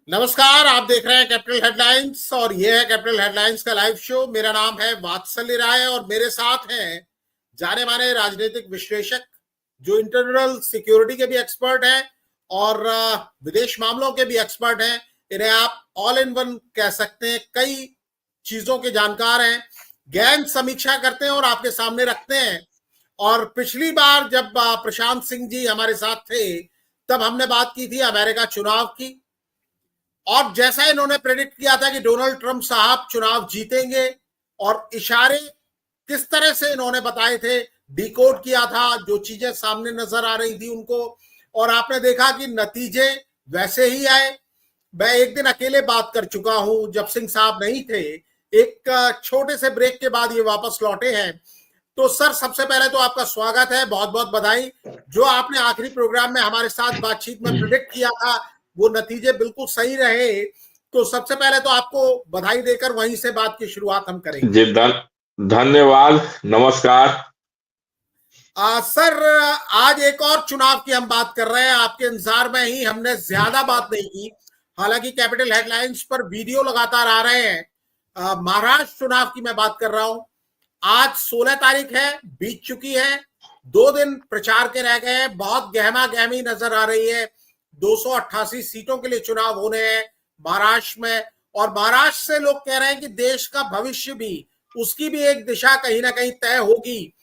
नमस्कार, आप देख रहे हैं कैपिटल हेडलाइंस और ये है कैपिटल हेडलाइंस का लाइव शो। मेरा नाम है वात्सल्य राय और मेरे साथ हैं जाने माने राजनीतिक विश्लेषक जो इंटरनल सिक्योरिटी के भी एक्सपर्ट हैं और विदेश मामलों के भी एक्सपर्ट हैं। इन्हें आप ऑल इन वन कह सकते हैं। कई चीजों के जानकार हैं, गहन समीक्षा करते हैं और आपके सामने रखते हैं। और पिछली बार जब प्रशांत सिंह जी हमारे साथ थे तब हमने बात की थी अमेरिका चुनाव की, और जैसा इन्होंने प्रेडिक्ट किया था कि डोनाल्ड ट्रंप साहब चुनाव जीतेंगे और इशारे किस तरह से इन्होंने बताए थे, डिकोड किया था, जो चीजें सामने नजर आ रही थी उनको, और आपने देखा कि नतीजे वैसे ही आए। मैं एक दिन अकेले बात कर चुका हूं जब सिंह साहब नहीं थे। एक छोटे से ब्रेक के बाद ये वापस लौटे हैं। तो सर, सबसे पहले तो आपका स्वागत है, बहुत बहुत बधाई। जो आपने आखिरी प्रोग्राम में हमारे साथ बातचीत में प्रेडिक्ट किया था वो नतीजे बिल्कुल सही रहे। तो सबसे पहले तो आपको बधाई देकर वहीं से बात की शुरुआत हम करेंगे। जी धन्यवाद। नमस्कार। सर, आज एक और चुनाव की हम बात कर रहे हैं। आपके इंतजार में ही हमने ज्यादा बात नहीं की, हालांकि कैपिटल हेडलाइंस पर वीडियो लगातार आ रहे हैं। महाराष्ट्र चुनाव की मैं बात कर रहा हूं। आज 16 तारीख है, बीत चुकी है। 2 दिन प्रचार के रह गए हैं। बहुत गहमा गहमी नजर आ रही है। 288 सीटों के लिए चुनाव होने हैं महाराष्ट्र में, और महाराष्ट्र से लोग कह रहे हैं कि देश का भविष्य भी, उसकी भी एक दिशा कहीं ना कहीं तय होगी।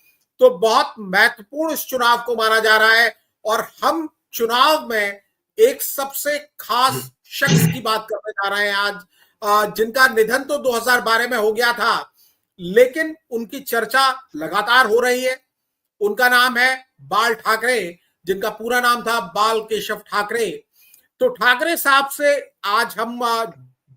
तो बहुत महत्वपूर्ण इस चुनाव को माना जा रहा है। और हम चुनाव में एक सबसे खास शख्स की बात करने जा रहे हैं आज, जिनका निधन तो 2012 में हो गया था, लेकिन उनकी चर्चा लगातार हो रही है। उनका नाम है बाल ठाकरे, जिनका पूरा नाम था बाल केशव ठाकरे। तो ठाकरे साहब से आज हम,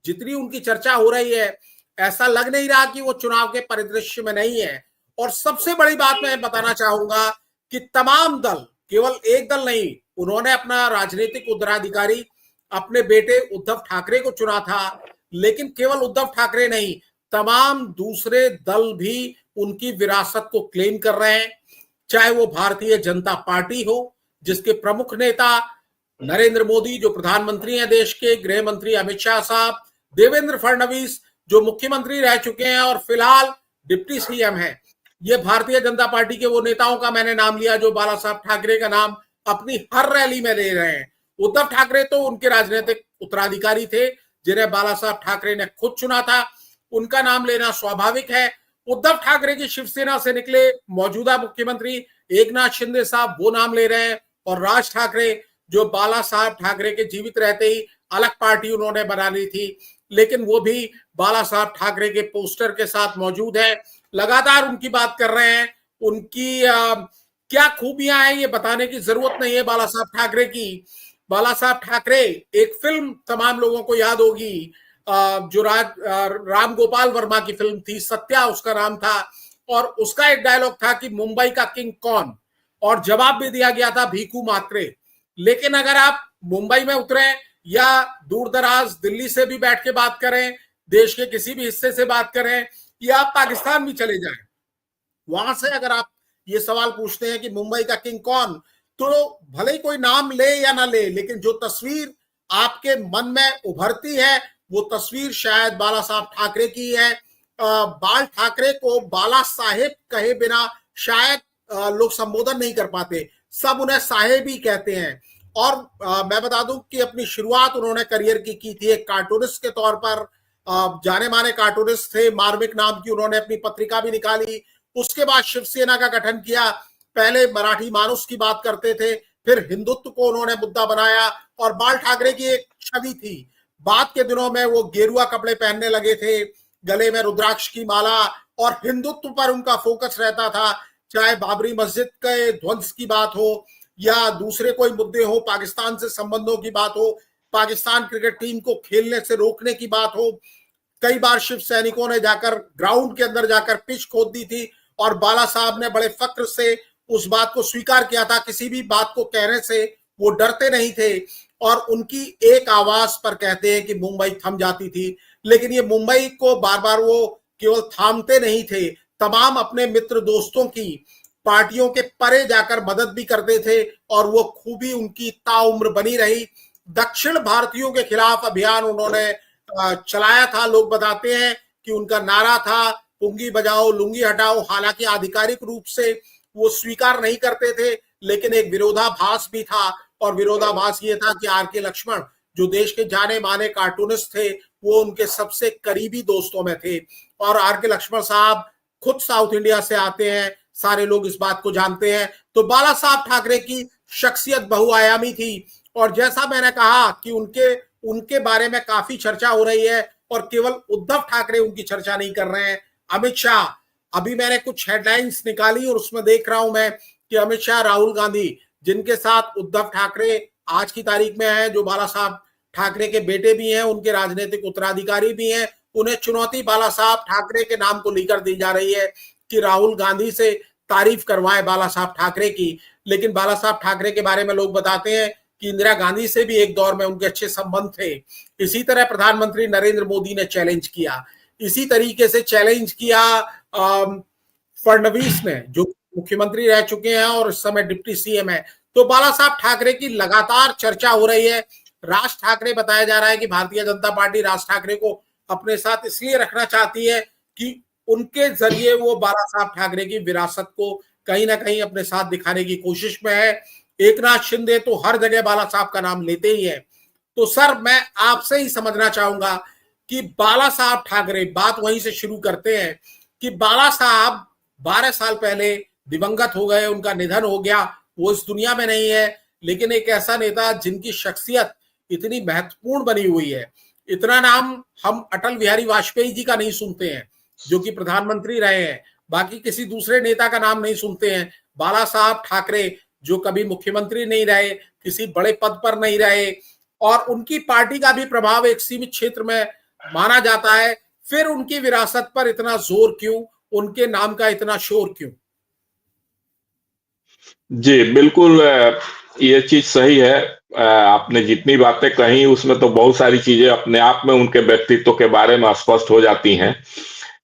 जितनी उनकी चर्चा हो रही है, ऐसा लग नहीं रहा कि वो चुनाव के परिदृश्य में नहीं है। और सबसे बड़ी बात मैं बताना चाहूंगा कि तमाम दल, केवल एक दल नहीं, उन्होंने अपना राजनीतिक उत्तराधिकारी अपने बेटे उद्धव ठाकरे को चुना था। लेकिन केवल उद्धव ठाकरे नहीं, तमाम दूसरे दल भी उनकी विरासत को क्लेम कर रहे हैं। चाहे वो भारतीय जनता पार्टी हो, जिसके प्रमुख नेता नरेंद्र मोदी जो प्रधानमंत्री हैं देश के, गृह मंत्री अमित शाह साहब, देवेंद्र फडणवीस जो मुख्यमंत्री रह चुके हैं और फिलहाल डिप्टी सीएम हैं। ये भारतीय जनता पार्टी के वो नेताओं का मैंने नाम लिया जो बाला साहब ठाकरे का नाम अपनी हर रैली में ले रहे हैं। उद्धव ठाकरे तो उनके राजनीतिक उत्तराधिकारी थे, जिन्हें बाला साहब ठाकरे ने खुद चुना था। उनका नाम लेना स्वाभाविक है। उद्धव ठाकरे की शिवसेना से निकले मौजूदा मुख्यमंत्री एकनाथ शिंदे साहब वो नाम ले रहे हैं, और राज ठाकरे जो बाला साहब ठाकरे के जीवित रहते ही अलग पार्टी उन्होंने बना ली थी, लेकिन वो भी बाला साहब ठाकरे के पोस्टर के साथ मौजूद है। लगातार उनकी बात कर रहे हैं। उनकी क्या खूबियां हैं ये बताने की जरूरत नहीं है बाला साहब ठाकरे की। बाला साहब ठाकरे, एक फिल्म तमाम लोगों को याद होगी, जो राम गोपाल वर्मा की फिल्म थी, सत्या उसका नाम था, और उसका एक डायलॉग था कि मुंबई का किंग कौन, और जवाब भी दिया गया था भीखू मात्रे। लेकिन अगर आप मुंबई में उतरे या दूर दराज दिल्ली से भी बैठ के बात करें, देश के किसी भी हिस्से से बात करें, या आप पाकिस्तान भी चले जाएं, वहां से अगर आप ये सवाल पूछते हैं कि मुंबई का किंग कौन, तो भले ही कोई नाम ले या ना ले, लेकिन जो तस्वीर आपके मन में उभरती है वो तस्वीर शायद बाला साहब ठाकरे की है। बाल ठाकरे को बाला साहेब कहे बिना शायद लोग संबोधन नहीं कर पाते, सब उन्हें साहेब ही कहते हैं। और मैं बता दूं कि अपनी शुरुआत उन्होंने करियर की थी एक कार्टूनिस्ट के तौर पर। जाने माने कार्टूनिस्ट थे, मार्मिक नाम की उन्होंने अपनी पत्रिका भी निकाली। उसके बाद शिवसेना का गठन किया। पहले मराठी मानुस की बात करते थे, फिर हिंदुत्व को उन्होंने मुद्दा बनाया, और बाल ठाकरे की एक छवि थी। बाद के दिनों में वो गेरुआ कपड़े पहनने लगे थे, गले में रुद्राक्ष की माला, और हिंदुत्व पर उनका फोकस रहता था। चाहे बाबरी मस्जिद के ध्वंस की बात हो या दूसरे कोई मुद्दे हो, पाकिस्तान से संबंधों की बात हो, पाकिस्तान क्रिकेट टीम को खेलने से रोकने की बात हो। कई बार शिव सैनिकों ने जाकर ग्राउंड के अंदर जाकर पिच खोद दी थी, और बाला साहब ने बड़े फक्र से उस बात को स्वीकार किया था। किसी भी बात को कहने से वो डरते नहीं थे, और उनकी एक आवाज पर कहते हैं कि मुंबई थम जाती थी। लेकिन ये मुंबई को बार बार वो केवल थामते नहीं थे, तमाम अपने मित्र दोस्तों की, पार्टियों के परे जाकर मदद भी करते थे, और वो खूबी उनकी ताउम्र बनी रही। दक्षिण भारतीयों के खिलाफ अभियान उन्होंने चलाया था। लोग बताते हैं कि उनका नारा था पुंगी बजाओ लुंगी हटाओ। हालांकि आधिकारिक रूप से वो स्वीकार नहीं करते थे, लेकिन एक विरोधाभास भी था, और विरोधाभास ये था कि आर के लक्ष्मण जो देश के जाने माने कार्टूनिस्ट थे, वो उनके सबसे करीबी दोस्तों में थे। और आर के लक्ष्मण साहब खुद साउथ इंडिया से आते हैं, सारे लोग इस बात को जानते हैं। तो बाला साहब ठाकरे की शख्सियत बहुआयामी थी, और जैसा मैंने कहा कि उनके बारे में काफी चर्चा हो रही है, और केवल उद्धव ठाकरे उनकी चर्चा नहीं कर रहे हैं, अमित शाह। अभी मैंने कुछ हेडलाइंस निकाली और उसमें देख रहा हूं मैं कि अमित शाह, राहुल गांधी, जिनके साथ उद्धव ठाकरे आज की तारीख में है, जो बाला साहब ठाकरे के बेटे भी हैं, उनके राजनीतिक उत्तराधिकारी भी हैं, उन्हें चुनौती बाला साहब ठाकरे के नाम को लेकर दी जा रही है कि राहुल गांधी से तारीफ करवाए बाला साहब ठाकरे की। लेकिन बाला साहब ठाकरे के बारे में लोग बताते हैं कि इंदिरा गांधी से भी एक दौर में उनके अच्छे संबंध थे। इसी तरह प्रधानमंत्री नरेंद्र मोदी ने चैलेंज किया, इसी तरीके से चैलेंज किया फडणवीस ने, जो मुख्यमंत्री रह चुके हैं और इस समय डिप्टी सीएम है। तो बाला साहब ठाकरे की लगातार चर्चा हो रही है। राज ठाकरे बताया जा रहा है कि भारतीय जनता पार्टी राज ठाकरे को अपने साथ इसलिए रखना चाहती है कि उनके जरिए वो बाला साहब ठाकरे की विरासत को कहीं ना कहीं अपने साथ दिखाने की कोशिश में है। एकनाथ शिंदे तो हर जगह बाला साहब का नाम लेते ही है। तो सर, मैं आपसे ही समझना चाहूंगा कि बाला साहब ठाकरे, बात वहीं से शुरू करते हैं कि बाला साहब 12 साल पहले दिवंगत हो गए, उनका निधन हो गया, वो इस दुनिया में नहीं है, लेकिन एक ऐसा नेता जिनकी शख्सियत इतनी महत्वपूर्ण बनी हुई है। इतना नाम हम अटल बिहारी वाजपेयी जी का नहीं सुनते हैं, जो कि प्रधानमंत्री रहे हैं, बाकी किसी दूसरे नेता का नाम नहीं सुनते हैं। बाला साहब ठाकरे जो कभी मुख्यमंत्री नहीं रहे, किसी बड़े पद पर नहीं रहे, और उनकी पार्टी का भी प्रभाव एक सीमित क्षेत्र में माना जाता है, फिर उनकी विरासत पर इतना जोर क्यों, उनके नाम का इतना शोर क्यों? जी बिल्कुल, ये चीज सही है। आपने जितनी बातें कही उसमें तो बहुत सारी चीजें अपने आप में उनके व्यक्तित्व के बारे में स्पष्ट हो जाती हैं।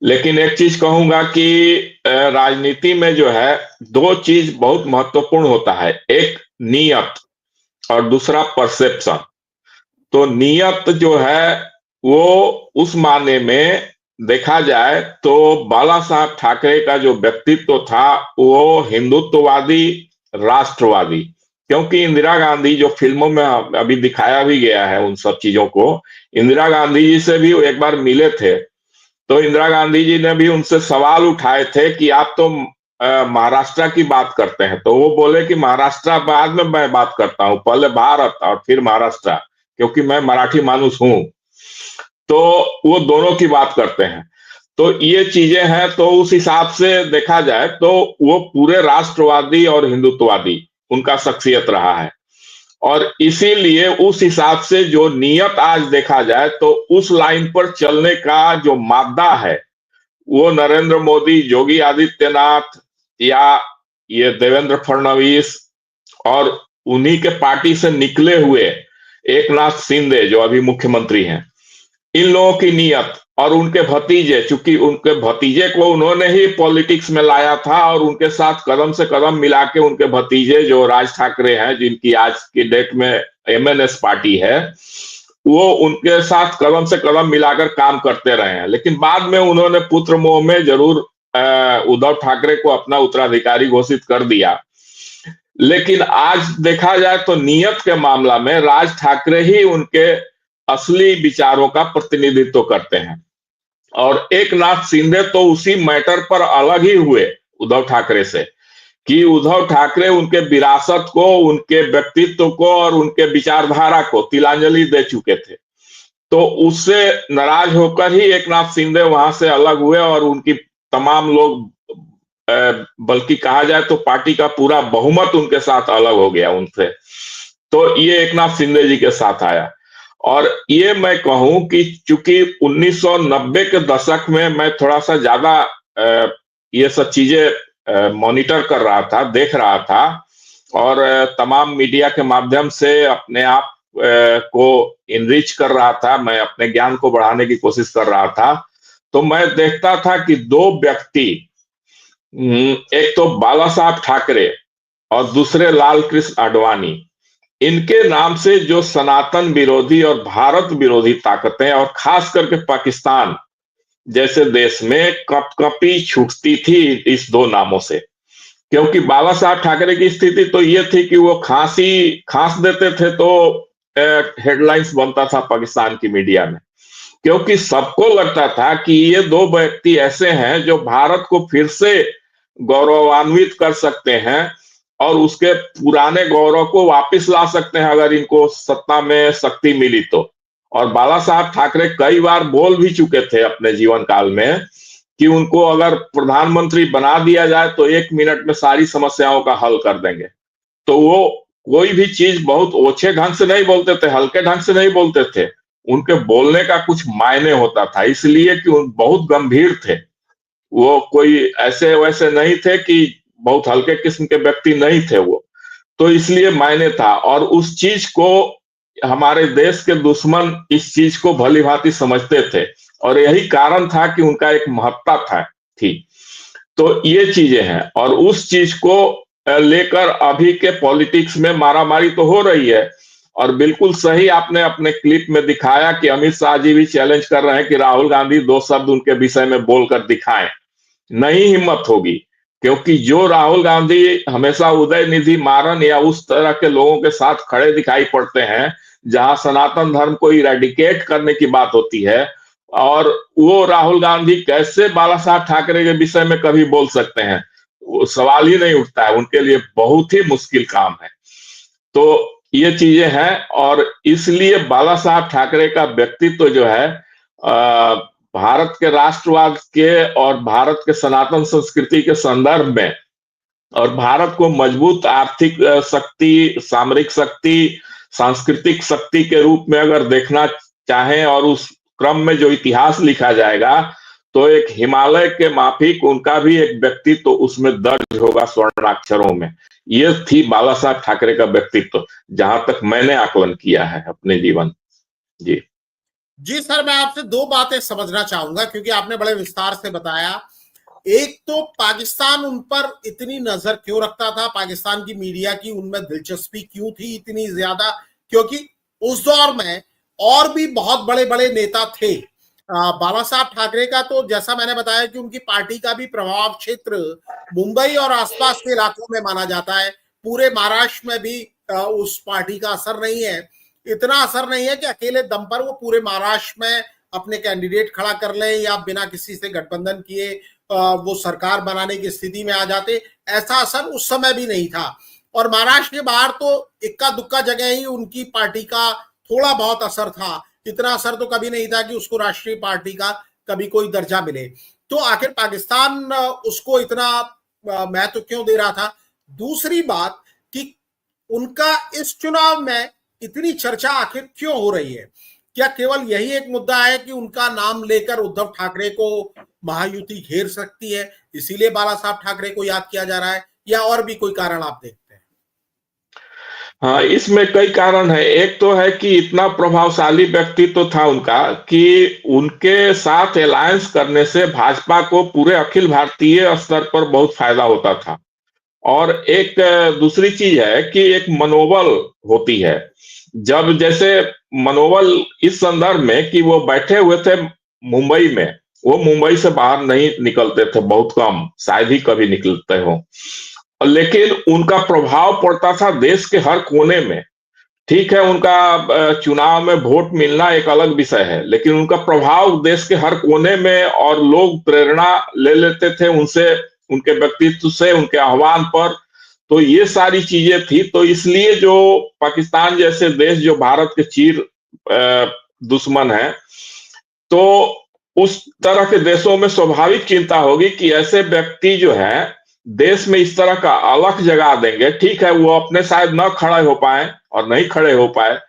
लेकिन एक चीज कहूंगा कि राजनीति में जो है दो चीज बहुत महत्वपूर्ण होता है, एक नियत और दूसरा परसेप्शन। तो नियत जो है वो उस माने में देखा जाए तो बाला साहब ठाकरे का जो व्यक्तित्व था वो हिंदुत्ववादी, राष्ट्रवादी। क्योंकि इंदिरा गांधी जो फिल्मों में अभी दिखाया भी गया है उन सब चीजों को, इंदिरा गांधी जी से भी एक बार मिले थे, तो इंदिरा गांधी जी ने भी उनसे सवाल उठाए थे कि आप तो महाराष्ट्र की बात करते हैं, तो वो बोले कि महाराष्ट्र बाद में मैं बात करता हूं, पहले भारत और फिर महाराष्ट्र, क्योंकि मैं मराठी मानुस हूं। तो वो दोनों की बात करते हैं। तो ये चीजें हैं। तो उस हिसाब से देखा जाए तो वो पूरे राष्ट्रवादी और हिंदुत्ववादी उनका शख्सियत रहा है, और इसीलिए उस हिसाब से जो नियत आज देखा जाए तो उस लाइन पर चलने का जो मादा है वो नरेंद्र मोदी, योगी आदित्यनाथ या ये देवेंद्र फडणवीस और उन्हीं के पार्टी से निकले हुए एकनाथ शिंदे जो अभी मुख्यमंत्री हैं, इन लोगों की नियत और उनके भतीजे, चूंकि उनके भतीजे को उन्होंने ही पॉलिटिक्स में लाया था और उनके साथ कदम से कदम मिला के उनके भतीजे जो राज ठाकरे हैं, जिनकी आज की डेट में एमएनएस पार्टी है, वो उनके साथ कदम से कदम मिलाकर काम करते रहे हैं। लेकिन बाद में उन्होंने पुत्र मोह में जरूर उद्धव ठाकरे को अपना उत्तराधिकारी घोषित कर दिया। लेकिन आज देखा जाए तो नियत के मामला में राज ठाकरे ही उनके असली विचारों का प्रतिनिधित्व करते हैं, और एकनाथ शिंदे तो उसी मैटर पर अलग ही हुए उद्धव ठाकरे से कि उद्धव ठाकरे उनके विरासत को, उनके व्यक्तित्व को और उनके विचारधारा को तिलांजलि दे चुके थे। तो उससे नाराज होकर ही एकनाथ शिंदे वहां से अलग हुए और उनकी तमाम लोग, बल्कि कहा जाए तो पार्टी का पूरा बहुमत उनके साथ अलग हो गया उनसे। तो ये एकनाथ शिंदे जी के साथ आया। और ये मैं कहूं कि चूंकि 1990 के दशक में मैं थोड़ा सा ज्यादा ये सब चीजें मॉनिटर कर रहा था, देख रहा था, और तमाम मीडिया के माध्यम से अपने आप को इनरिच कर रहा था, मैं अपने ज्ञान को बढ़ाने की कोशिश कर रहा था। तो मैं देखता था कि दो व्यक्ति, एक तो बाला साहब ठाकरे और दूसरे लाल कृष्ण आडवाणी, इनके नाम से जो सनातन विरोधी और भारत विरोधी ताकतें और खास करके पाकिस्तान जैसे देश में कपकपी छूटती थी इस दो नामों से। क्योंकि बाबा साहब ठाकरे की स्थिति तो ये थी कि वो खांस देते थे तो हेडलाइंस बनता था पाकिस्तान की मीडिया में, क्योंकि सबको लगता था कि ये दो व्यक्ति ऐसे हैं जो भारत को फिर से गौरवान्वित कर सकते हैं और उसके पुराने गौरव को वापस ला सकते हैं अगर इनको सत्ता में शक्ति मिली तो। और बाला साहब ठाकरे कई बार बोल भी चुके थे अपने जीवन काल में कि उनको अगर प्रधानमंत्री बना दिया जाए तो 1 मिनट में सारी समस्याओं का हल कर देंगे। तो वो कोई भी चीज बहुत ओछे ढंग से नहीं बोलते थे, हल्के ढंग से नहीं बोलते थे, उनके बोलने का कुछ मायने होता था, इसलिए कि बहुत गंभीर थे वो। कोई ऐसे वैसे नहीं थे कि बहुत हल्के किस्म के व्यक्ति नहीं थे वो, तो इसलिए मायने था। और उस चीज को हमारे देश के दुश्मन इस चीज को भली भांति समझते थे और यही कारण था कि उनका एक महत्ता थी। तो ये चीजें हैं और उस चीज को लेकर अभी के पॉलिटिक्स में मारामारी तो हो रही है। और बिल्कुल सही आपने अपने क्लिप में दिखाया कि अमित शाह जी भी चैलेंज कर रहे हैं कि राहुल गांधी 2 शब्द उनके विषय में बोलकर दिखाएं। नहीं हिम्मत होगी, क्योंकि जो राहुल गांधी हमेशा उदयनिधि मारन या उस तरह के लोगों के साथ खड़े दिखाई पड़ते हैं जहां सनातन धर्म को इरेडिकेट करने की बात होती है, और वो राहुल गांधी कैसे बाला साहब ठाकरे के विषय में कभी बोल सकते हैं, वो सवाल ही नहीं उठता है। उनके लिए बहुत ही मुश्किल काम है। तो ये चीजें हैं और इसलिए बाला साहब ठाकरे का व्यक्तित्व जो है भारत के राष्ट्रवाद के और भारत के सनातन संस्कृति के संदर्भ में और भारत को मजबूत आर्थिक शक्ति, सामरिक शक्ति, सांस्कृतिक शक्ति के रूप में अगर देखना चाहें और उस क्रम में जो इतिहास लिखा जाएगा तो एक हिमालय के माफिक उनका भी एक व्यक्तित्व तो उसमें दर्ज होगा स्वर्णाक्षरों में। ये थी बाला साहब ठाकरे का व्यक्तित्व, जहां तक मैंने आकलन किया है अपने जीवन। जी सर, मैं आपसे 2 बातें समझना चाहूंगा क्योंकि आपने बड़े विस्तार से बताया। एक तो पाकिस्तान उन पर इतनी नजर क्यों रखता था, पाकिस्तान की मीडिया की उनमें दिलचस्पी क्यों थी इतनी ज्यादा, क्योंकि उस दौर में और भी बहुत बड़े बड़े नेता थे। बाला साहब ठाकरे का तो जैसा मैंने बताया कि उनकी पार्टी का भी प्रभाव क्षेत्र मुंबई और आसपास के इलाकों में माना जाता है। पूरे महाराष्ट्र में भी उस पार्टी का असर नहीं है, इतना असर नहीं है कि अकेले दम पर वो पूरे महाराष्ट्र में अपने कैंडिडेट खड़ा कर लें या बिना किसी से गठबंधन किए वो सरकार बनाने की स्थिति में आ जाते। ऐसा असर उस समय भी नहीं था। और महाराष्ट्र के बाहर तो इक्का दुक्का जगह ही उनकी पार्टी का थोड़ा बहुत असर था, इतना असर तो कभी नहीं था कि उसको राष्ट्रीय पार्टी का कभी कोई दर्जा मिले। तो आखिर पाकिस्तान उसको इतना महत्व क्यों दे रहा था। दूसरी बात कि उनका इस चुनाव में इतनी चर्चा आखिर क्यों हो रही है, क्या केवल यही एक मुद्दा है कि उनका नाम लेकर उद्धव ठाकरे को महायुति घेर सकती है इसीलिए बाला साहब ठाकरे को याद किया जा रहा है, या और भी कोई कारण आप देखते हैं? हाँ, इसमें कई कारण है। एक तो है कि इतना प्रभावशाली व्यक्तित्व था उनका कि उनके साथ अलायंस करने से भाजपा को पूरे अखिल भारतीय स्तर पर बहुत फायदा होता था। और एक दूसरी चीज है कि एक मनोबल होती है, जब जैसे मनोबल इस संदर्भ में कि वो बैठे हुए थे मुंबई में, वो मुंबई से बाहर नहीं निकलते थे, बहुत कम, शायद ही कभी निकलते हो, लेकिन उनका प्रभाव पड़ता था देश के हर कोने में। ठीक है, उनका चुनाव में वोट मिलना एक अलग विषय है, लेकिन उनका प्रभाव देश के हर कोने में और लोग प्रेरणा ले लेते थे उनसे, उनके व्यक्तित्व से, उनके आह्वान पर। तो ये सारी चीजें थी। तो इसलिए जो पाकिस्तान जैसे देश जो भारत के चीर दुश्मन है, तो उस तरह के देशों में स्वाभाविक चिंता होगी कि ऐसे व्यक्ति जो है देश में इस तरह का अलख जगा देंगे। ठीक है, वो अपने शायद न खड़े हो पाए और नहीं खड़े हो पाए,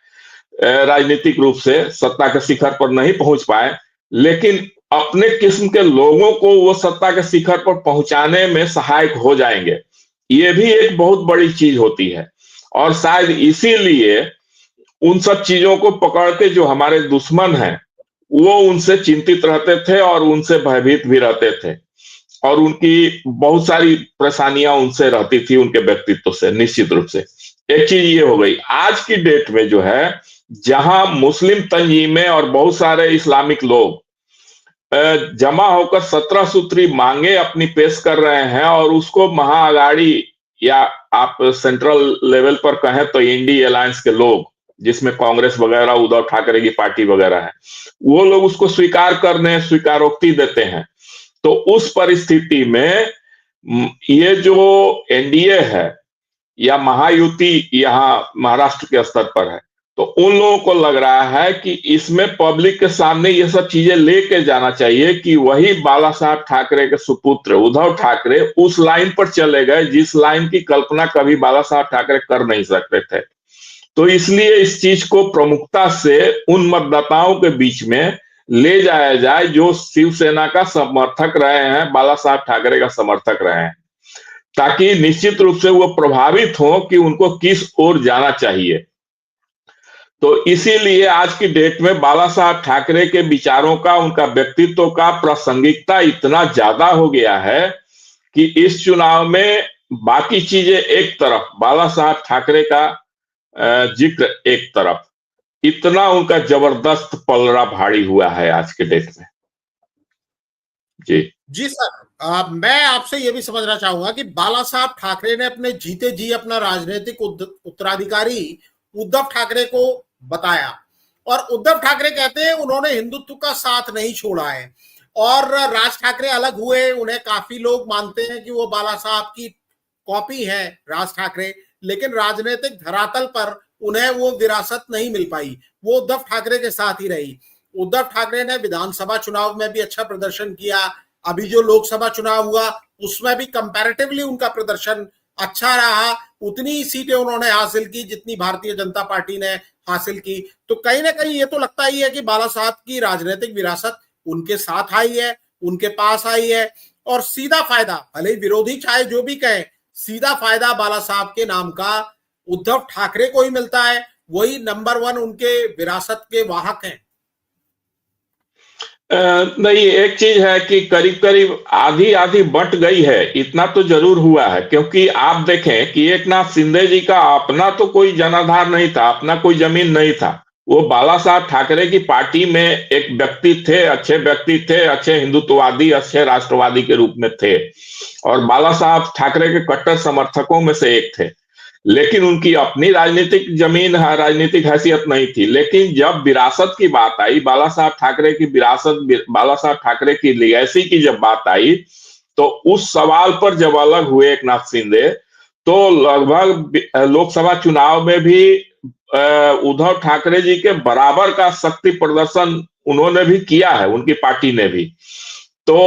राजनीतिक रूप से सत्ता के शिखर पर नहीं पहुंच पाए, लेकिन अपने किस्म के लोगों को वो सत्ता के शिखर पर पहुंचाने में सहायक हो जाएंगे। ये भी एक बहुत बड़ी चीज होती है और शायद इसीलिए उन सब चीजों को पकड़ के जो हमारे दुश्मन हैं वो उनसे चिंतित रहते थे और उनसे भयभीत भी रहते थे, और उनकी बहुत सारी परेशानियां उनसे रहती थी, उनके व्यक्तित्व से निश्चित रूप से। एक चीज ये हो गई। आज की डेट में जो है, जहां मुस्लिम तंजीमें और बहुत सारे इस्लामिक लोग जमा होकर 17 सूत्री मांगे अपनी पेश कर रहे हैं, और उसको महाअगाड़ी या आप सेंट्रल लेवल पर कहें तो इंडी अलायंस के लोग, जिसमें कांग्रेस वगैरह, उद्धव ठाकरे की पार्टी वगैरह है, वो लोग उसको स्वीकार करने, स्वीकारोक्ति देते हैं। तो उस परिस्थिति में ये जो एनडीए है या महायुति यहाँ महाराष्ट्र के स्तर पर है, तो उन लोगों को लग रहा है कि इसमें पब्लिक के सामने ये सब चीजें लेके जाना चाहिए कि वही बाला साहब ठाकरे के सुपुत्र उद्धव ठाकरे उस लाइन पर चले गए जिस लाइन की कल्पना कभी बाला साहब ठाकरे कर नहीं सकते थे। तो इसलिए इस चीज को प्रमुखता से उन मतदाताओं के बीच में ले जाया जाए जो शिवसेना का समर्थक रहे हैं, बाला साहब ठाकरे का समर्थक रहे हैं, ताकि निश्चित रूप से वो प्रभावित हो कि उनको किस ओर जाना चाहिए। तो इसीलिए आज की डेट में बाला साहब ठाकरे के विचारों का, उनका व्यक्तित्व का प्रासंगिकता इतना ज्यादा हो गया है कि इस चुनाव में बाकी चीजें एक तरफ, बाला साहब ठाकरे का जिक्र एक तरफ, इतना उनका जबरदस्त पलड़ा भारी हुआ है आज के डेट में। जी सर, मैं आपसे ये भी समझना चाहूंगा कि बाला साहब ठाकरे ने अपने जीते जी अपना राजनीतिक उत्तराधिकारी उद्धव ठाकरे को बताया, और उद्धव ठाकरे कहते हैं उन्होंने हिंदुत्व का साथ नहीं छोड़ा है, और राज ठाकरे अलग हुए, उन्हें काफी लोग मानते हैं कि वो बाला साहब की कॉपी है राज ठाकरे, लेकिन राजनीतिक धरातल पर उन्हें वो विरासत नहीं मिल पाई, वो उद्धव ठाकरे के साथ ही रही। उद्धव ठाकरे ने विधानसभा चुनाव में भी अच्छा प्रदर्शन किया, अभी जो लोकसभा चुनाव हुआ उसमें भी कंपैरेटिवली उनका प्रदर्शन अच्छा रहा, उतनी ही सीटें उन्होंने हासिल की जितनी भारतीय जनता पार्टी ने हासिल की। तो कहीं ना कहीं ये तो लगता ही है कि बाला साहब की राजनीतिक विरासत उनके साथ आई है, उनके पास आई है, और सीधा फायदा, भले विरोधी चाहे जो भी कहे, सीधा फायदा बाला साहब के नाम का उद्धव ठाकरे को ही मिलता है, वही नंबर 1 उनके विरासत के वाहक हैं। नहीं, एक चीज है कि करीब करीब आधी आधी बंट गई है, इतना तो जरूर हुआ है। क्योंकि आप देखें कि एकनाथ शिंदे जी का अपना तो कोई जनाधार नहीं था, अपना कोई जमीन नहीं था, वो बाला साहब ठाकरे की पार्टी में एक व्यक्ति थे, अच्छे व्यक्ति थे, अच्छे हिंदुत्ववादी, अच्छे राष्ट्रवादी के रूप में थे, और बाला साहब ठाकरे के कट्टर समर्थकों में से एक थे। लेकिन उनकी अपनी राजनीतिक जमीन, राजनीतिक हैसियत नहीं थी। लेकिन जब विरासत की बात आई, बाला साहब ठाकरे की विरासत, बाला साहब ठाकरे की लिगेसी की जब बात आई, तो उस सवाल पर जब अलग हुए एकनाथ शिंदे, तो लगभग लोकसभा चुनाव में भी उद्धव ठाकरे जी के बराबर का शक्ति प्रदर्शन उन्होंने भी किया है, उनकी पार्टी ने भी। तो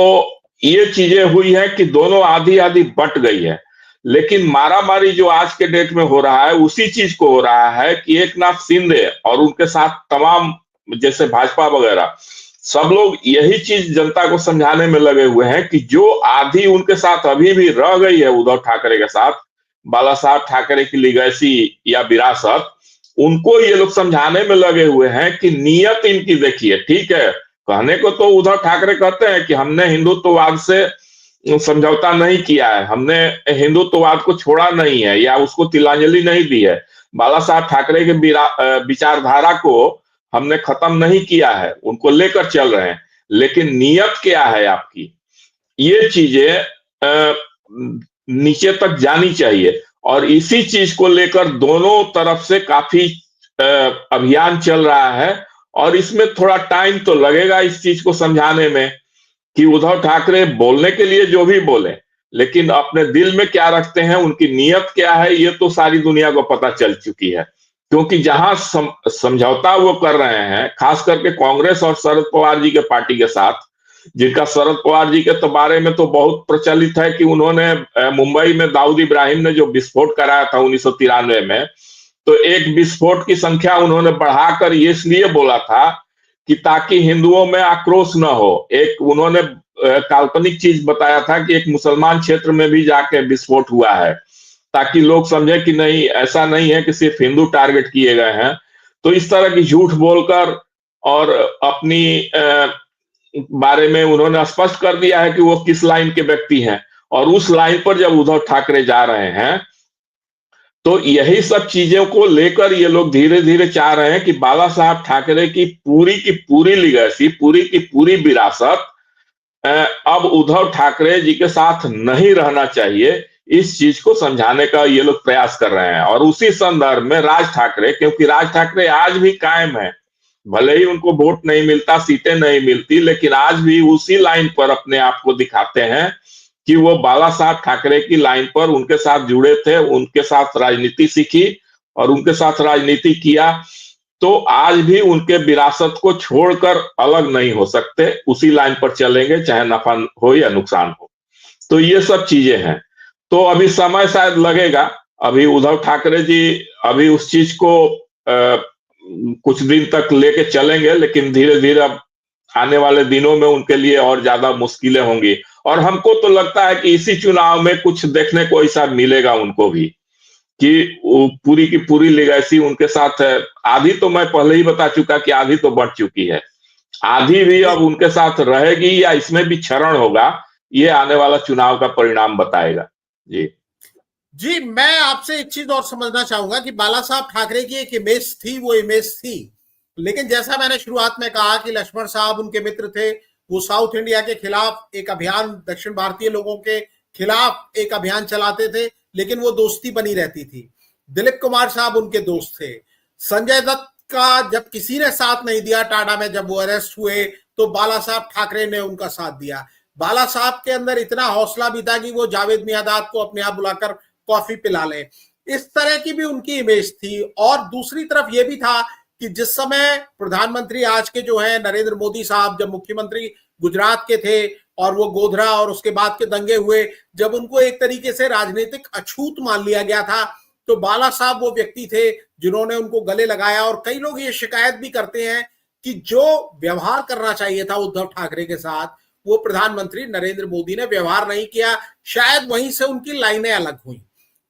ये चीजें हुई है कि दोनों आधी आधी बट गई है। लेकिन मारामारी जो आज के डेट में हो रहा है, उसी चीज को हो रहा है कि एकनाथ शिंदे और उनके साथ तमाम, जैसे भाजपा वगैरह, सब लोग यही चीज जनता को समझाने में लगे हुए हैं कि जो आधी उनके साथ अभी भी रह गई है उद्धव ठाकरे के साथ, बाला साहब ठाकरे की लिगेसी या विरासत, उनको ये लोग समझाने में लगे हुए हैं कि नियत इनकी देखिए। ठीक है, कहने को तो उद्धव ठाकरे कहते हैं कि हमने हिंदुत्ववाद से समझौता नहीं किया है, हमने हिंदुत्ववाद को छोड़ा नहीं है या उसको तिलांजलि नहीं दी है, बाला साहब ठाकरे के विचारधारा को हमने खत्म नहीं किया है, उनको लेकर चल रहे हैं। लेकिन नियत क्या है आपकी, ये चीजें नीचे तक जानी चाहिए, और इसी चीज को लेकर दोनों तरफ से काफी अभियान चल रहा है। और इसमें थोड़ा टाइम तो लगेगा इस चीज को समझाने में कि उद्धव ठाकरे बोलने के लिए जो भी बोले, लेकिन अपने दिल में क्या रखते हैं, उनकी नीयत क्या है, ये तो सारी दुनिया को पता चल चुकी है। क्योंकि जहां समझौता वो कर रहे हैं, खास करके कांग्रेस और शरद पवार जी के पार्टी के साथ, जिनका शरद पवार जी के तो बारे में तो बहुत प्रचलित है कि उन्होंने मुंबई में दाऊद इब्राहिम ने जो विस्फोट कराया था 1993 में, तो एक विस्फोट की संख्या उन्होंने बढ़ाकर ये इसलिए बोला था कि ताकि हिंदुओं में आक्रोश न हो। एक उन्होंने काल्पनिक चीज बताया था कि एक मुसलमान क्षेत्र में भी जाके विस्फोट हुआ है, ताकि लोग समझे कि नहीं, ऐसा नहीं है कि सिर्फ हिंदू टारगेट किए गए हैं। तो इस तरह की झूठ बोलकर और अपनी बारे में उन्होंने स्पष्ट कर दिया है कि वो किस लाइन के व्यक्ति हैं। और उस लाइन पर जब उद्धव ठाकरे जा रहे हैं, तो यही सब चीजों को लेकर ये लोग धीरे धीरे चाह रहे हैं कि बाला साहब ठाकरे की पूरी लिगेसी, पूरी की पूरी विरासत अब उद्धव ठाकरे जी के साथ नहीं रहना चाहिए। इस चीज को समझाने का ये लोग प्रयास कर रहे हैं। और उसी संदर्भ में राज ठाकरे, क्योंकि राज ठाकरे आज भी कायम है, भले ही उनको वोट नहीं मिलता, सीटें नहीं मिलती, लेकिन आज भी उसी लाइन पर अपने आप को दिखाते हैं कि वो बाला साहब ठाकरे की लाइन पर उनके साथ जुड़े थे, उनके साथ राजनीति सीखी और उनके साथ राजनीति किया। तो आज भी उनके विरासत को छोड़कर अलग नहीं हो सकते, उसी लाइन पर चलेंगे, चाहे नफा हो या नुकसान हो। तो ये सब चीजें हैं। तो अभी समय शायद लगेगा, अभी उद्धव ठाकरे जी अभी उस चीज को कुछ दिन तक लेके चलेंगे, लेकिन धीरे धीरे अब आने वाले दिनों में उनके लिए और ज्यादा मुश्किलें होंगी। और हमको तो लगता है कि इसी चुनाव में कुछ देखने को ऐसा मिलेगा उनको भी, कि पूरी की पूरी लेगेसी उनके साथ है। आधी तो मैं पहले ही बता चुका कि आधी तो बढ़ चुकी है, आधी भी अब उनके साथ रहेगी या इसमें भी क्षरण होगा, ये आने वाला चुनाव का परिणाम बताएगा। जी, मैं आपसे एक चीज और समझना चाहूंगा कि बाला साहब ठाकरे की एक इमेज थी, वो इमेज थी, लेकिन जैसा मैंने शुरुआत में कहा कि लक्ष्मण साहब उनके मित्र थे, वो साउथ इंडिया के खिलाफ एक अभियान, दक्षिण भारतीय लोगों के खिलाफ एक अभियान चलाते थे, लेकिन वो दोस्ती बनी रहती थी। दिलीप कुमार साहब उनके दोस्त थे। संजय दत्त का जब किसी ने साथ नहीं दिया टाटा में, जब वो अरेस्ट हुए, तो बाला साहब ठाकरे ने उनका साथ दिया। बाला साहब के अंदर इतना हौसला भी था कि वो जावेद मियांदाद को अपने आप बुलाकर कॉफी पिला ले। इस तरह की भी उनकी इमेज थी। और दूसरी तरफ यह भी था कि जिस समय प्रधानमंत्री आज के जो है नरेंद्र मोदी साहब, जब मुख्यमंत्री गुजरात के थे और वो गोधरा और उसके बाद के दंगे हुए, जब उनको एक तरीके से राजनीतिक अछूत मान लिया गया था, तो बाला साहब वो व्यक्ति थे जिन्होंने उनको गले लगाया। और कई लोग ये शिकायत भी करते हैं कि जो व्यवहार करना चाहिए था उद्धव ठाकरे के साथ, वो प्रधानमंत्री नरेंद्र मोदी ने व्यवहार नहीं किया। शायद वहीं से उनकी लाइनें अलग हुई,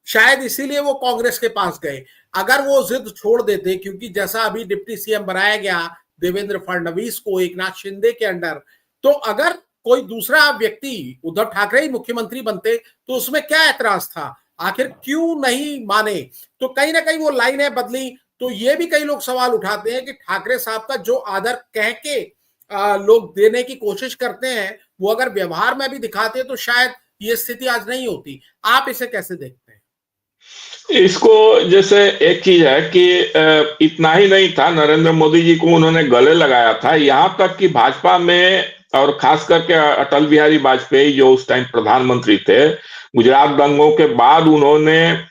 शायद इसीलिए वो कांग्रेस के पास गए। अगर वो जिद छोड़ देते, क्योंकि जैसा अभी डिप्टी सीएम बनाया गया देवेंद्र फडणवीस को एकनाथ शिंदे के अंडर, तो अगर कोई दूसरा व्यक्ति उद्धव ठाकरे ही मुख्यमंत्री बनते तो उसमें क्या ऐतराज था, आखिर क्यों नहीं माने। तो कहीं ना कहीं वो लाइनें बदली। तो ये भी कई लोग सवाल उठाते हैं कि ठाकरे साहब का जो आदर कह के लोग देने की कोशिश करते हैं, वो अगर व्यवहार में भी दिखाते तो शायद ये स्थिति आज नहीं होती। आप इसे कैसे देखते हैं? इसको जैसे एक चीज है कि इतना ही नहीं था, नरेंद्र मोदी जी को उन्होंने गले लगाया था, यहां तक कि भाजपा में और खास करके अटल बिहारी वाजपेयी जो उस टाइम प्रधानमंत्री थे, गुजरात दंगों के बाद उन्होंने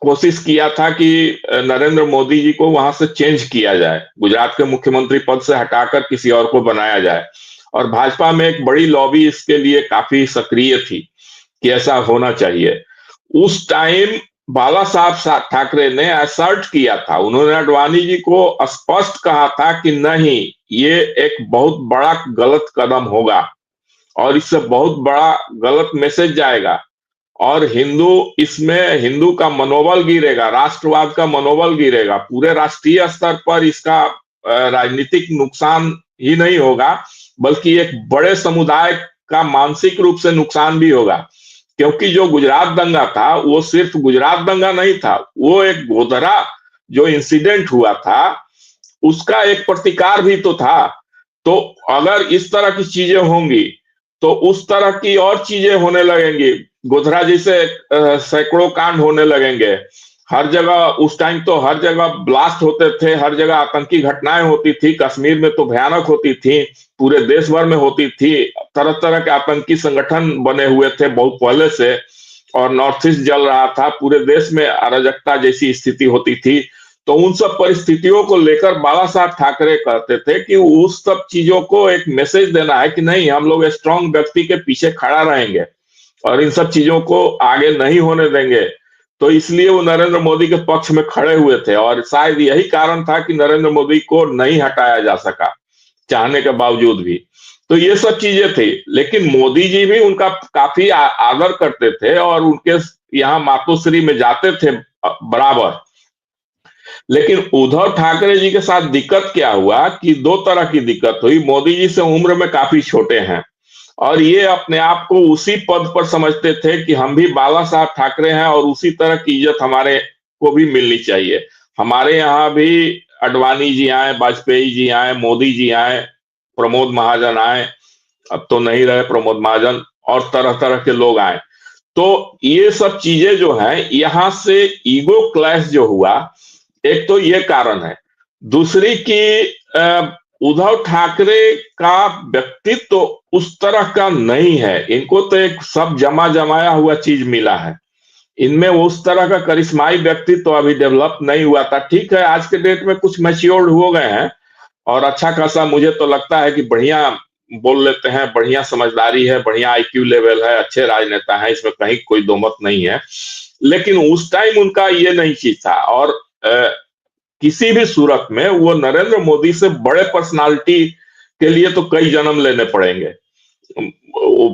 कोशिश किया था कि नरेंद्र मोदी जी को वहां से चेंज किया जाए, गुजरात के मुख्यमंत्री पद से हटाकर किसी और को बनाया जाए। और भाजपा में एक बड़ी लॉबी इसके लिए काफी सक्रिय थी कि ऐसा होना चाहिए। उस टाइम बाला साहब ठाकरे ने असर्ट किया था, उन्होंने अडवाणी जी को स्पष्ट कहा था कि नहीं, ये एक बहुत बड़ा गलत कदम होगा और इससे बहुत बड़ा गलत मैसेज जाएगा और हिंदू का मनोबल गिरेगा, राष्ट्रवाद का मनोबल गिरेगा, पूरे राष्ट्रीय स्तर पर इसका राजनीतिक नुकसान ही नहीं होगा, बल्कि एक बड़े समुदाय का मानसिक रूप से नुकसान भी होगा। क्योंकि जो गुजरात दंगा था वो सिर्फ गुजरात दंगा नहीं था, वो एक गोधरा जो इंसिडेंट हुआ था उसका एक प्रतिकार भी तो था। तो अगर इस तरह की चीजें होंगी तो उस तरह की और चीजें होने लगेंगी, गोधरा जैसे सैकड़ों कांड होने लगेंगे। हर जगह उस टाइम तो हर जगह ब्लास्ट होते थे, हर जगह आतंकी घटनाएं होती थी, कश्मीर में तो भयानक होती थी, पूरे देश भर में होती थी, तरह तरह के आतंकी संगठन बने हुए थे बहुत पहले से, और नॉर्थ ईस्ट जल रहा था, पूरे देश में अराजकता जैसी स्थिति होती थी। तो उन सब परिस्थितियों को लेकर बाला साहब ठाकरे कहते थे कि उस सब चीजों को एक मैसेज देना है कि नहीं, हम लोग स्ट्रांग व्यक्ति के पीछे खड़ा रहेंगे और इन सब चीजों को आगे नहीं होने देंगे। तो इसलिए वो नरेंद्र मोदी के पक्ष में खड़े हुए थे और शायद यही कारण था कि नरेंद्र मोदी को नहीं हटाया जा सका चाहने के बावजूद भी। तो ये सब चीजें थी, लेकिन मोदी जी भी उनका काफी आदर करते थे और उनके यहाँ मातोश्री में जाते थे बराबर। लेकिन उद्धव ठाकरे जी के साथ दिक्कत क्या हुआ कि दो तरह की दिक्कत हुई। मोदी जी से उम्र में काफी छोटे हैं और ये अपने आप को उसी पद पर समझते थे कि हम भी बाला साहब ठाकरे हैं और उसी तरह की इज्जत हमारे को भी मिलनी चाहिए। हमारे यहाँ भी अडवाणी जी आए, वाजपेयी जी आए, मोदी जी आए, प्रमोद महाजन आए, अब तो नहीं रहे प्रमोद महाजन, और तरह तरह के लोग आए। तो ये सब चीजें जो हैं, यहाँ से ईगो क्लैश जो हुआ, एक तो ये कारण है। दूसरी कि उद्धव ठाकरे का व्यक्तित्व तो उस तरह का नहीं है। इनको तो एक सब जमा जमाया हुआ चीज मिला है। इनमें उस तरह का करिश्माई व्यक्तित्व तो अभी डेवलप नहीं हुआ था। ठीक है, आज के डेट में कुछ मैच्योर्ड हो गए हैं और अच्छा खासा मुझे तो लगता है कि बढ़िया बोल लेते हैं, बढ़िया समझदारी है, बढ़िया आईक्यू लेवल है, अच्छे राजनेता हैं, इसमें कहीं कोई दो मत नहीं है। लेकिन उस टाइम उनका ये नहीं चीज था। और किसी भी सूरत में वो नरेंद्र मोदी से बड़े पर्सनालिटी के लिए तो कई जन्म लेने पड़ेंगे,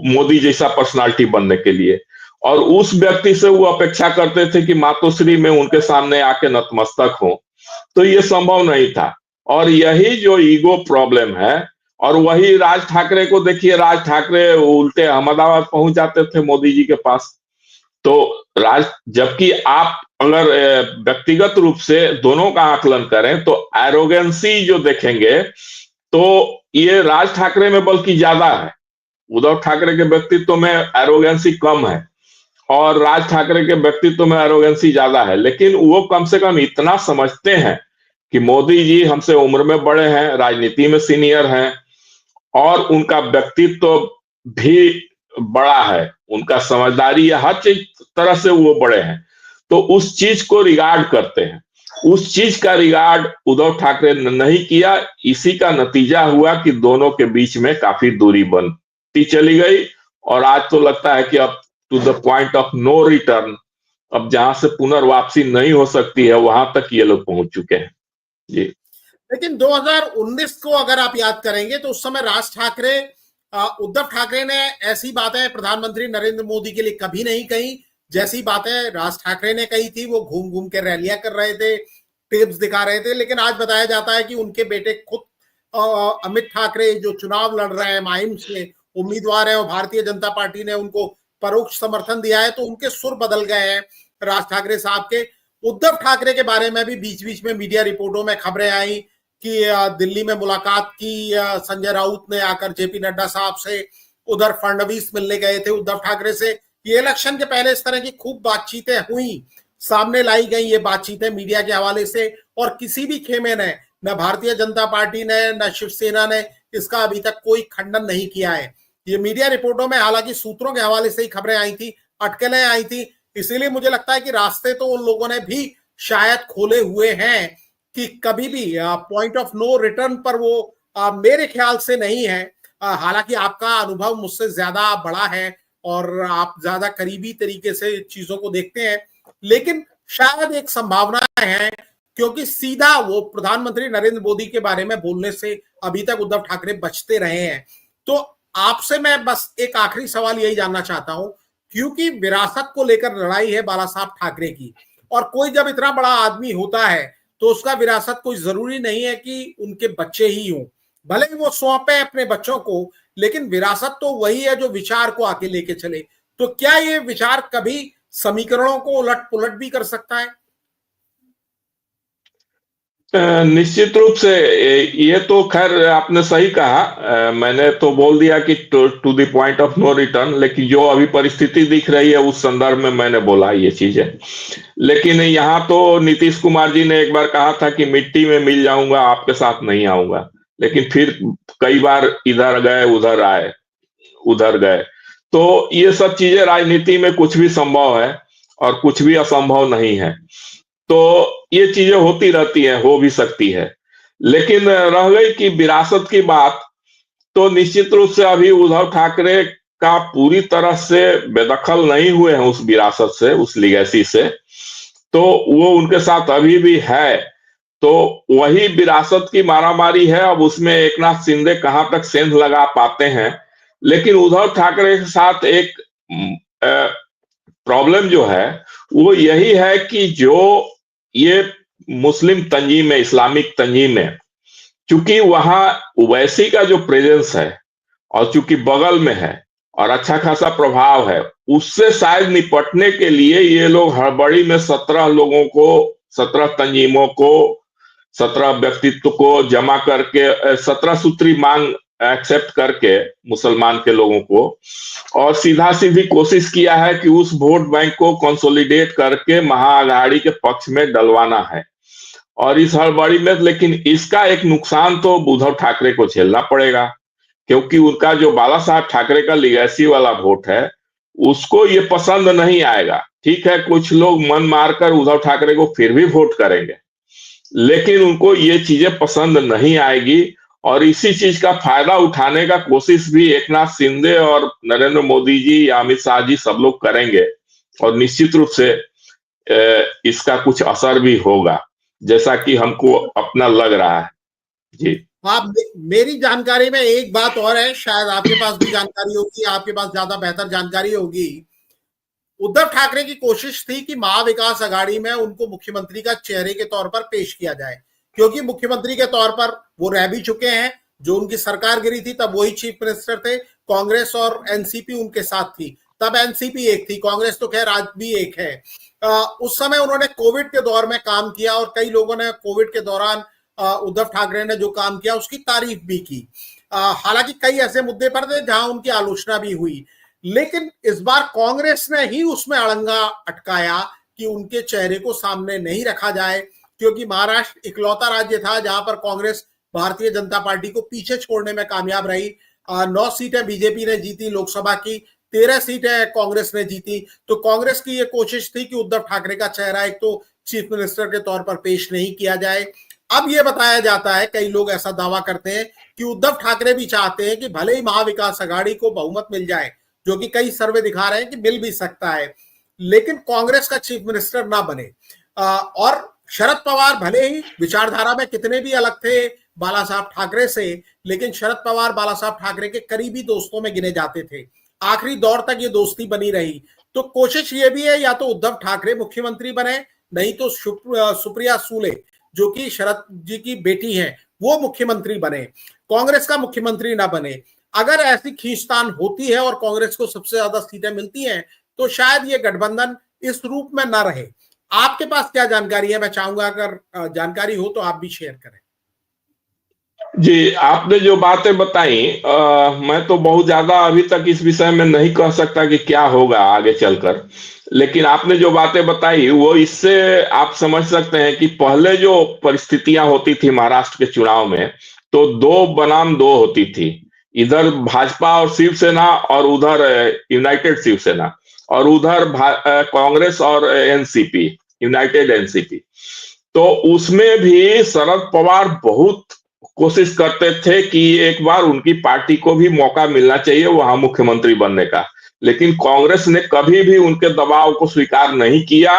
मोदी जैसा पर्सनालिटी बनने के लिए। और उस व्यक्ति से वो अपेक्षा करते थे कि मातोश्री में उनके सामने आके नतमस्तक हो, तो ये संभव नहीं था। और यही जो ईगो प्रॉब्लम है, और वही राज ठाकरे को देखिए, राज ठाकरे उल्टे अहमदाबाद पहुंच जाते थे मोदी जी के पास। तो जबकि आप अगर व्यक्तिगत रूप से दोनों का आकलन करें तो एरोगेंसी जो देखेंगे तो ये राज ठाकरे में बल्कि ज्यादा है। उद्धव ठाकरे के व्यक्तित्व में एरोगेंसी कम है और राज ठाकरे के व्यक्तित्व में एरोगेंसी ज्यादा है। लेकिन वो कम से कम इतना समझते हैं कि मोदी जी हमसे उम्र में बड़े हैं, राजनीति में सीनियर हैं, और उनका व्यक्तित्व भी बड़ा है, उनका समझदारी या हर चीज तरह से वो बड़े हैं। तो उस चीज को रिगार्ड करते हैं। उस चीज का रिगार्ड उद्धव ठाकरे ने नहीं किया। इसी का नतीजा हुआ कि दोनों के बीच में काफी दूरी बनती चली गई, और आज तो लगता है कि अब to the point of no return, अब जहां से पुनर्वापसी नहीं हो सकती है वहां तक ये लोग पहुंच चुके हैं जी। लेकिन 2019 को अगर आप याद करेंगे तो उस समय राज ठाकरे, उद्धव ठाकरे ने ऐसी बातें प्रधानमंत्री नरेंद्र मोदी के लिए कभी नहीं कही जैसी बातें राज ठाकरे ने कही थी। वो घूम घूम के रैलियां कर रहे थे, टेप्स दिखा रहे थे। लेकिन आज बताया जाता है कि उनके बेटे खुद अमित ठाकरे जो चुनाव लड़ रहे हैं, माहिम से उम्मीदवार है, और भारतीय जनता पार्टी ने उनको परोक्ष समर्थन दिया है, तो उनके सुर बदल गए हैं राज ठाकरे साहब के। उद्धव ठाकरे के बारे में भी बीच बीच में मीडिया रिपोर्टों में खबरें आई कि दिल्ली में मुलाकात की संजय राउत ने आकर जेपी नड्डा साहब से, उधर फडणवीस मिलने गए थे उद्धव ठाकरे से। ये इलेक्शन के पहले इस तरह की खूब बातचीतें हुई, सामने लाई गई ये बातचीतें मीडिया के हवाले से, और किसी भी खेमे ने, न भारतीय जनता पार्टी ने न शिवसेना ने इसका अभी तक कोई खंडन नहीं किया है। ये मीडिया रिपोर्टों में हालांकि सूत्रों के हवाले से ही खबरें आई थी, अटकलें आई थी। इसीलिए मुझे लगता है कि रास्ते तो उन लोगों ने भी शायद खोले हुए हैं कि कभी भी पॉइंट ऑफ नो रिटर्न पर वो मेरे ख्याल से नहीं है। हालांकि आपका अनुभव मुझसे ज्यादा बड़ा है और आप ज्यादा करीबी तरीके से चीजों को देखते हैं, लेकिन शायद एक संभावना है, क्योंकि सीधा वो प्रधानमंत्री नरेंद्र मोदी के बारे में बोलने से अभी तक उद्धव ठाकरे बचते रहे हैं। तो आपसे मैं बस एक आखिरी सवाल यही जानना चाहता हूं, क्योंकि विरासत को लेकर लड़ाई है बाला साहब ठाकरे की, और कोई जब इतना बड़ा आदमी होता है तो उसका विरासत कोई जरूरी नहीं है कि उनके बच्चे ही हों, भले ही वो सौंपे अपने बच्चों को, लेकिन विरासत तो वही है जो विचार को आके लेके चले। तो क्या ये विचार कभी समीकरणों को उलट पुलट भी कर सकता है? निश्चित रूप से ये तो खैर आपने सही कहा। मैंने तो बोल दिया कि to the point of no return, लेकिन जो अभी परिस्थिति दिख रही है उस संदर्भ में मैंने बोला ये चीजें। लेकिन यहाँ तो नीतीश कुमार जी ने एक बार कहा था कि मिट्टी में मिल जाऊंगा, आपके साथ नहीं आऊंगा, लेकिन फिर कई बार इधर गए उधर आए, उधर गए। तो ये सब चीजें, राजनीति में कुछ भी संभव है और कुछ भी असंभव नहीं है। तो ये चीजें होती रहती हैं, हो भी सकती है। लेकिन रह गई कि विरासत की बात, तो निश्चित रूप से अभी उद्धव ठाकरे का पूरी तरह से बेदखल नहीं हुए हैं उस विरासत से, उस लिगेसी से, तो वो उनके साथ अभी भी है। तो वही विरासत की मारामारी है। अब उसमें एकनाथ शिंदे कहां तक सेंध लगा पाते हैं। लेकिन उद्धव ठाकरे के साथ एक प्रॉब्लम जो है वो यही है कि जो ये मुस्लिम तंजीम है, इस्लामिक तंजीम है, चूंकि वहां ओवैसी का जो प्रेजेंस है और चूंकि बगल में है, और अच्छा खासा प्रभाव है। उससे शायद निपटने के लिए ये लोग हड़बड़ी में 17 लोगों को, 17 तंजीमों को, 17 व्यक्तित्व को जमा करके 17 सूत्री मांग एक्सेप्ट करके मुसलमान के लोगों को, और सीधा सीधी कोशिश किया है कि उस वोट बैंक को कंसोलिडेट करके महाअघाड़ी के पक्ष में डलवाना है। और इस हड़बड़ी में लेकिन इसका एक नुकसान तो उद्धव ठाकरे को झेलना पड़ेगा, क्योंकि उनका जो बाला साहब ठाकरे का लिगेसी वाला वोट है उसको ये पसंद नहीं आएगा। ठीक है, कुछ लोग मन मारकर उद्धव ठाकरे को फिर भी वोट करेंगे, लेकिन उनको ये चीजें पसंद नहीं आएगी, और इसी चीज का फायदा उठाने का कोशिश भी एकनाथ शिंदे और नरेंद्र मोदी जी या अमित शाह जी सब लोग करेंगे, और निश्चित रूप से इसका कुछ असर भी होगा, जैसा कि हमको अपना लग रहा है। जी आप, मेरी जानकारी में एक बात और है, शायद आपके पास भी जानकारी होगी, आपके पास ज्यादा बेहतर जानकारी होगी। उद्धव ठाकरे की कोशिश थी कि महाविकास अघाड़ी में उनको मुख्यमंत्री का चेहरे के तौर पर पेश किया जाए, क्योंकि मुख्यमंत्री के तौर पर वो रह भी चुके हैं। जो उनकी सरकार गिरी थी तब वही चीफ मिनिस्टर थे, कांग्रेस और एनसीपी उनके साथ थी, तब एनसीपी एक थी, कांग्रेस तो खैर आज भी एक है। उस समय उन्होंने कोविड के दौर में काम किया, और कई लोगों ने कोविड के दौरान उद्धव ठाकरे ने जो काम किया उसकी तारीफ भी की। हालांकि कई ऐसे मुद्दे पर थे जहां उनकी आलोचना भी हुई, लेकिन इस बार कांग्रेस ने ही उसमें अड़ंगा अटकाया कि उनके चेहरे को सामने नहीं रखा जाए, क्योंकि महाराष्ट्र इकलौता राज्य था जहां पर कांग्रेस भारतीय जनता पार्टी को पीछे छोड़ने में कामयाब रही। 9 सीटें बीजेपी ने जीती लोकसभा की, 13 सीटें कांग्रेस ने जीती। तो कांग्रेस की यह कोशिश थी कि उद्धव ठाकरे का चेहरा एक तो चीफ मिनिस्टर के तौर पर पेश नहीं किया जाए। अब यह बताया जाता है, कई लोग ऐसा दावा करते हैं कि उद्धव ठाकरे भी चाहते हैं कि भले ही महाविकास अघाड़ी को बहुमत मिल जाए, जो कि कई सर्वे दिखा रहे हैं कि मिल भी सकता है, लेकिन कांग्रेस का चीफ मिनिस्टर ना बने। और शरद पवार भले ही विचारधारा में कितने भी अलग थे बाला साहब ठाकरे से, लेकिन शरद पवार बाला साहब ठाकरे के करीबी दोस्तों में गिने जाते थे, आखिरी दौर तक ये दोस्ती बनी रही। तो कोशिश ये भी है या तो उद्धव ठाकरे मुख्यमंत्री बने, नहीं तो सुप्रिया सूले जो कि शरद जी की बेटी है वो मुख्यमंत्री बने, कांग्रेस का मुख्यमंत्री ना बने। अगर ऐसी खींचतान होती है और कांग्रेस को सबसे ज्यादा सीटें मिलती हैं तो शायद ये गठबंधन इस रूप में ना रहे। आपके पास क्या जानकारी है? मैं चाहूंगा अगर जानकारी हो तो आप भी शेयर करें। जी, आपने जो बातें बताई, मैं तो बहुत ज्यादा अभी तक इस विषय में नहीं कह सकता कि क्या होगा आगे चलकर, लेकिन आपने जो बातें बताई वो इससे आप समझ सकते हैं कि पहले जो परिस्थितियां होती थी महाराष्ट्र के चुनाव में, तो 2 बनाम 2 होती थी, इधर भाजपा और शिवसेना और उधर यूनाइटेड शिवसेना, और उधर कांग्रेस और एनसीपी, यूनाइटेड एनसीपी। तो उसमें भी शरद पवार बहुत कोशिश करते थे कि एक बार उनकी पार्टी को भी मौका मिलना चाहिए वहां मुख्यमंत्री बनने का, लेकिन कांग्रेस ने कभी भी उनके दबाव को स्वीकार नहीं किया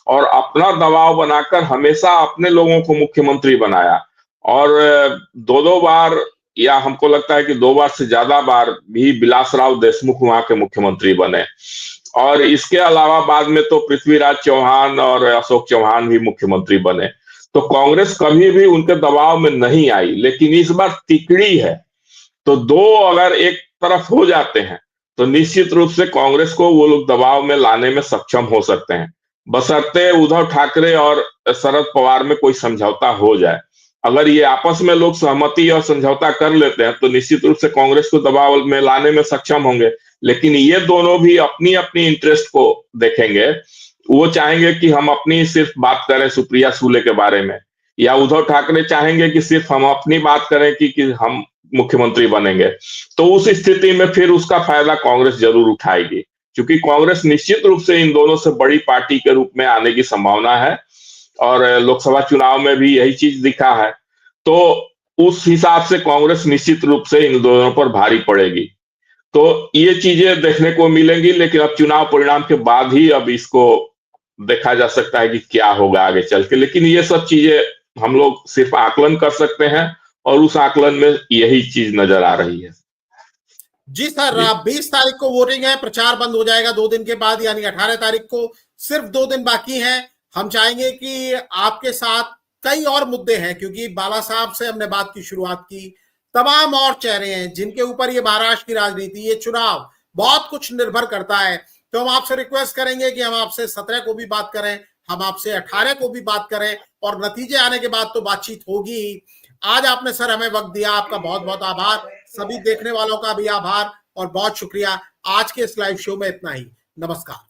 और अपना दबाव बनाकर हमेशा अपने लोगों को मुख्यमंत्री बनाया। और 2-2 बार, या हमको लगता है कि 2 बार से ज्यादा बार भी विलासराव देशमुख वहां के मुख्यमंत्री बने, और इसके अलावा बाद में तो पृथ्वीराज चौहान और अशोक चौहान भी मुख्यमंत्री बने। तो कांग्रेस कभी भी उनके दबाव में नहीं आई, लेकिन इस बार तिकड़ी है, तो 2 अगर एक तरफ हो जाते हैं तो निश्चित रूप से कांग्रेस को वो लोग दबाव में लाने में सक्षम हो सकते हैं, बशर्ते उद्धव ठाकरे और शरद पवार में कोई समझौता हो जाए। अगर ये आपस में लोग सहमति और समझौता कर लेते हैं तो निश्चित रूप से कांग्रेस को दबाव में लाने में सक्षम होंगे, लेकिन ये दोनों भी अपनी अपनी इंटरेस्ट को देखेंगे। वो चाहेंगे कि हम अपनी सिर्फ बात करें सुप्रिया सूले के बारे में, या उद्धव ठाकरे चाहेंगे कि सिर्फ हम अपनी बात करें कि हम मुख्यमंत्री बनेंगे। तो उस स्थिति में फिर उसका फायदा कांग्रेस जरूर उठाएगी, क्योंकि कांग्रेस निश्चित रूप से इन दोनों से बड़ी पार्टी के रूप में आने की संभावना है, और लोकसभा चुनाव में भी यही चीज दिखा है। तो उस हिसाब से कांग्रेस निश्चित रूप से इन दोनों पर भारी पड़ेगी। तो ये चीजें देखने को मिलेंगी, लेकिन अब चुनाव परिणाम के बाद ही अब इसको देखा जा सकता है कि क्या होगा आगे चल के। लेकिन ये सब चीजें हम लोग सिर्फ आकलन कर सकते हैं, और उस आकलन में यही चीज नजर आ रही है। जी सर, 20 तारीख को वोटिंग है, प्रचार बंद हो जाएगा 2 दिन के बाद, यानी 18 तारीख को। सिर्फ 2 दिन बाकी हैं। हम चाहेंगे कि आपके साथ कई और मुद्दे हैं, क्योंकि बाला साहब से हमने बात की शुरुआत की, तमाम और चेहरे हैं जिनके ऊपर ये महाराष्ट्र की राजनीति, ये चुनाव बहुत कुछ निर्भर करता है। तो हम आपसे रिक्वेस्ट करेंगे कि हम आपसे 17 को भी बात करें, हम आपसे 18 को भी बात करें, और नतीजे आने के बाद तो बातचीत होगी ही। आज आपने सर हमें वक्त दिया, आपका बहुत बहुत आभार। सभी देखने वालों का भी आभार और बहुत शुक्रिया। आज के इस लाइव शो में इतना ही। नमस्कार।